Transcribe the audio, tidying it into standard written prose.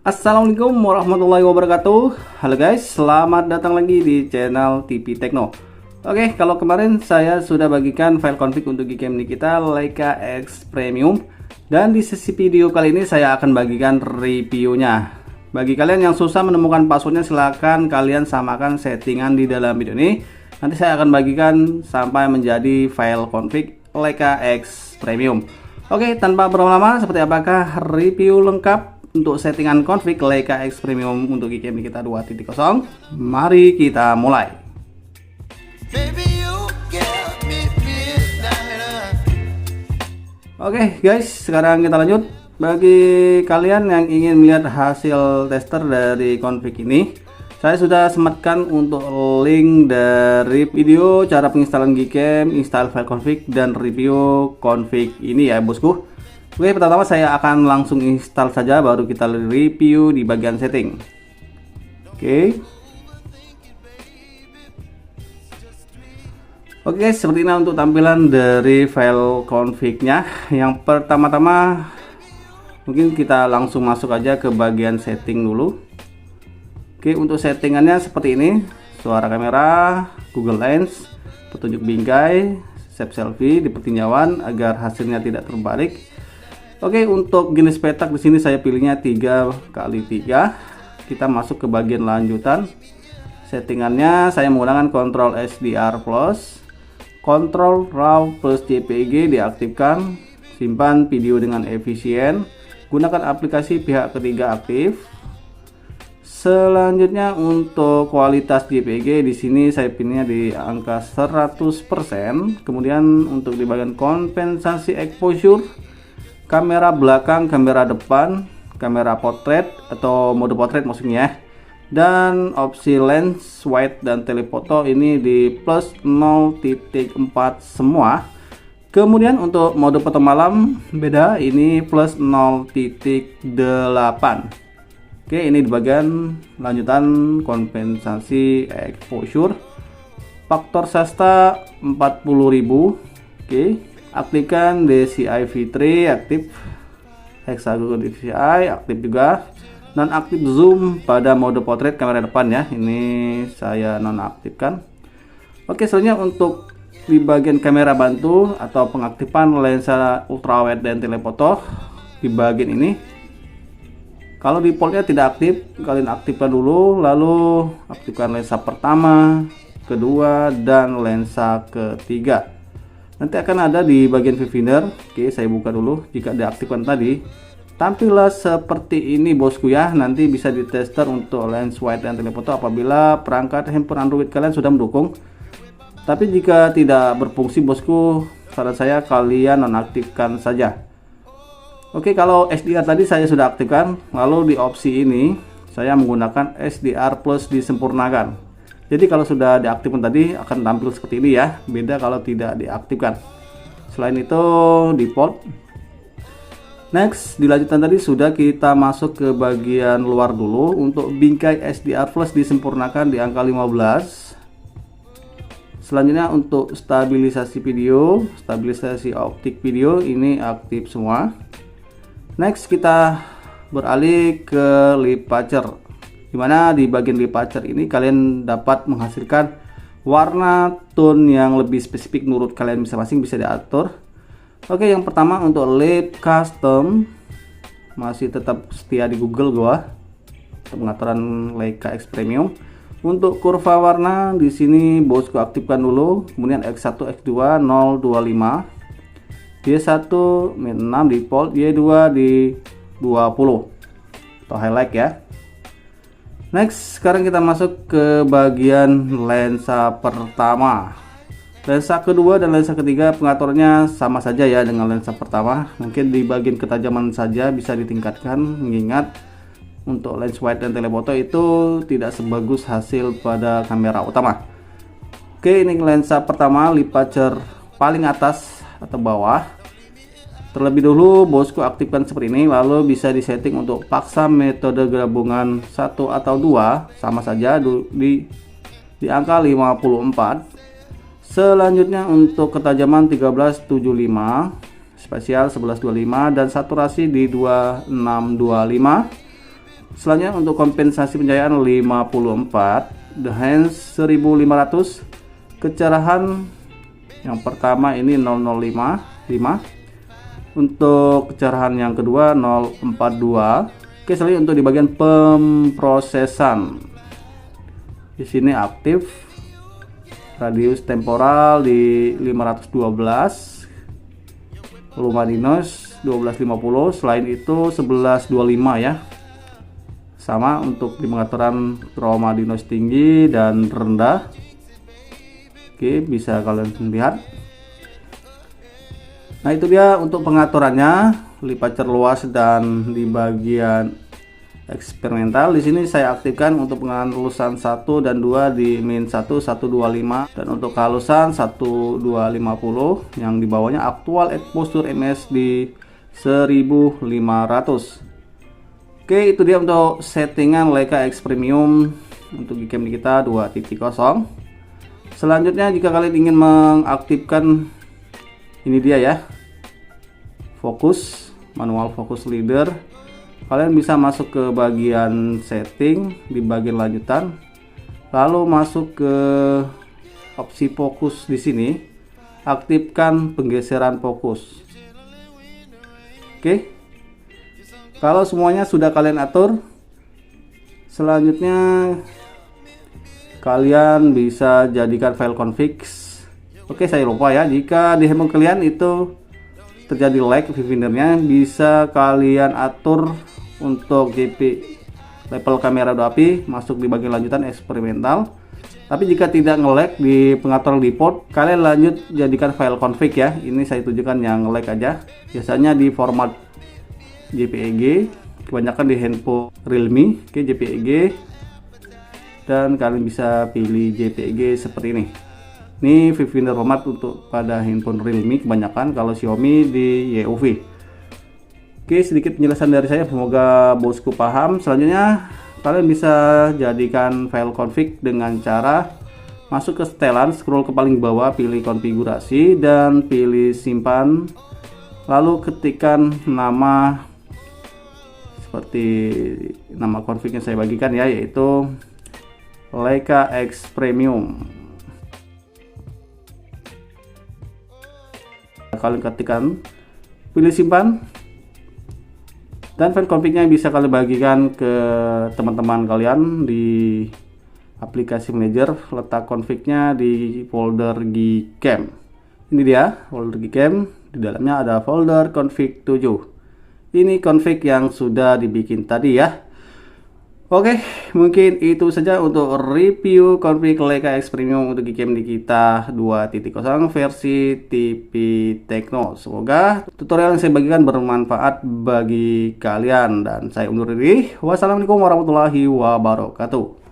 Assalamualaikum warahmatullahi wabarakatuh. Halo guys, selamat datang lagi di channel TV Tekno. Oke, kalau kemarin saya sudah bagikan file config untuk Gcam Nikita Leica X Premium, dan di sesi video kali ini saya akan bagikan reviewnya. Bagi kalian yang susah menemukan passwordnya, silahkan kalian samakan settingan di dalam video ini. Nanti saya akan bagikan sampai menjadi file config Leica X Premium. Oke, tanpa berlama-lama, seperti apakah review lengkap untuk settingan config Leica X Premium untuk Gcam Nikita 2.0? Mari kita mulai. Oke guys, sekarang kita lanjut. Bagi kalian yang ingin melihat hasil tester dari config ini, saya sudah sematkan untuk link dari video cara penginstalan Gcam, install file config, dan review config ini ya bosku. Oke, pertama saya akan langsung install saja, baru kita review di bagian setting. Oke, seperti ini untuk tampilan dari file config-nya. Yang pertama-tama mungkin kita langsung masuk aja ke bagian setting dulu. Oke, untuk settingannya seperti ini: suara kamera, Google Lens, petunjuk bingkai, save selfie di pertinjauan agar hasilnya tidak terbalik. Oke, untuk jenis petak di sini saya pilihnya 3x3. Kita masuk ke bagian lanjutan. Settingannya saya menggunakan Control SDR plus, Control RAW plus JPG diaktifkan, simpan video dengan efisien, gunakan aplikasi pihak ketiga aktif. Selanjutnya untuk kualitas JPG di sini saya pilihnya di angka 100%. Kemudian untuk di bagian kompensasi exposure, kamera belakang, kamera depan, kamera portrait atau mode portrait maksudnya, dan opsi lens wide dan telefoto ini di plus 0.4 semua. Kemudian untuk mode foto malam beda, ini plus 0.8. Oke, ini di bagian lanjutan kompensasi exposure. Faktor Shasta 40.000. Oke, aktifkan DCI V3 aktif, hexagon DCI aktif juga, non aktif zoom pada mode portrait kamera depan ya, ini saya nonaktifkan. Oke, selanjutnya untuk di bagian kamera bantu atau pengaktifan lensa ultrawide dan telefoto di bagian ini, kalau defaultnya tidak aktif, kalian aktifkan dulu, lalu aktifkan lensa pertama, kedua, dan lensa ketiga. Nanti akan ada di bagian viewfinder. Oke, saya buka dulu. Jika diaktifkan tadi, tampillah seperti ini bosku ya. Nanti bisa ditester untuk lens wide dan telefoto apabila perangkat handphone Android kalian sudah mendukung. Tapi jika tidak berfungsi bosku, saran saya kalian nonaktifkan saja. Oke, kalau SDR tadi saya sudah aktifkan. Lalu di opsi ini saya menggunakan SDR plus disempurnakan. Jadi kalau sudah diaktifkan tadi akan tampil seperti ini ya, beda kalau tidak diaktifkan. Selain itu default. Next, dilanjutkan tadi sudah kita masuk ke bagian luar dulu. Untuk bingkai SDR plus disempurnakan di angka 15. Selanjutnya untuk stabilisasi video, stabilisasi optik video ini aktif semua. Next, kita beralih ke lip aperture, dimana di bagian lip aperture ini kalian dapat menghasilkan warna tone yang lebih spesifik menurut kalian masing-masing, bisa diatur. Oke, yang pertama untuk lip custom, masih tetap setia di Google gua untuk pengaturan Leica X Premium. Untuk kurva warna di sini bosku aktifkan dulu, kemudian X1 X2 025, Y1 6 default, Y2 di 20 atau highlight ya. Next, sekarang kita masuk ke bagian lensa pertama. Lensa kedua dan lensa ketiga pengaturannya sama saja ya dengan lensa pertama. Mungkin di bagian ketajaman saja bisa ditingkatkan, mengingat untuk lens wide dan telefoto itu tidak sebagus hasil pada kamera utama. Oke, ini lensa pertama, lip aperture paling atas atau bawah. Terlebih dulu bosku aktifkan seperti ini, lalu bisa disetting untuk paksa metode gabungan 1 atau 2, sama saja di angka 54. Selanjutnya untuk ketajaman 1375, spesial 1125, dan saturasi di 2625. Selanjutnya untuk kompensasi pencahayaan 54, the hands 1500, kecerahan yang pertama ini 0055, untuk kecerahan yang kedua 042. Oke, selanjutnya untuk di bagian pemrosesan, di sini aktif, radius temporal di 512, lumadinos 1250, selain itu 1125 ya. Sama untuk di pengaturan chromadinos tinggi dan rendah. Oke, bisa kalian lihat. Nah, itu dia untuk pengaturannya, lipacer luas dan di bagian eksperimental. Di sini saya aktifkan untuk penghalusan 1 dan 2 di min 1 125, dan untuk kehalusan 1250 yang di bawahnya aktual exposure ms di 1500. Oke, itu dia untuk settingan Leica X Premium untuk Gcam kita 2.0. Selanjutnya jika kalian ingin mengaktifkan, ini dia ya, fokus, manual fokus leader, kalian bisa masuk ke bagian setting di bagian lanjutan, lalu masuk ke opsi fokus. Di sini aktifkan penggeseran fokus. Oke, kalau semuanya sudah kalian atur, selanjutnya kalian bisa jadikan file config. Oke, saya lupa ya, jika di handphone kalian itu terjadi lag viewfindernya, bisa kalian atur untuk JP level kamera 2 api, masuk di bagian lanjutan eksperimental. Tapi jika tidak nge-lag di pengaturan default, kalian lanjut jadikan file config ya. Ini saya tunjukkan yang lag aja, biasanya di format JPEG, kebanyakan di handphone Realme. Oke, JPEG, dan kalian bisa pilih JPEG seperti ini. Ini viewfinder format untuk pada handphone Realme kebanyakan, kalau Xiaomi di YOV. Oke, sedikit penjelasan dari saya, semoga bosku paham. Selanjutnya kalian bisa jadikan file config dengan cara masuk ke setelan, scroll ke paling bawah, pilih konfigurasi dan pilih simpan, lalu ketikkan nama seperti nama config yang saya bagikan ya, yaitu Leica X Premium. Kalian ketikkan, pilih simpan, dan file config-nya bisa kalian bagikan ke teman-teman kalian di aplikasi manager. Letak config-nya di folder Gcam. Ini dia folder Gcam, di dalamnya ada folder config 7. Ini config yang sudah dibikin tadi ya. Oke, mungkin itu saja untuk review config Leica X Premium untuk Gcam di kita 2.0 versi TV Tecno. Semoga tutorial yang saya bagikan bermanfaat bagi kalian, dan saya undur diri. Wassalamualaikum warahmatullahi wabarakatuh.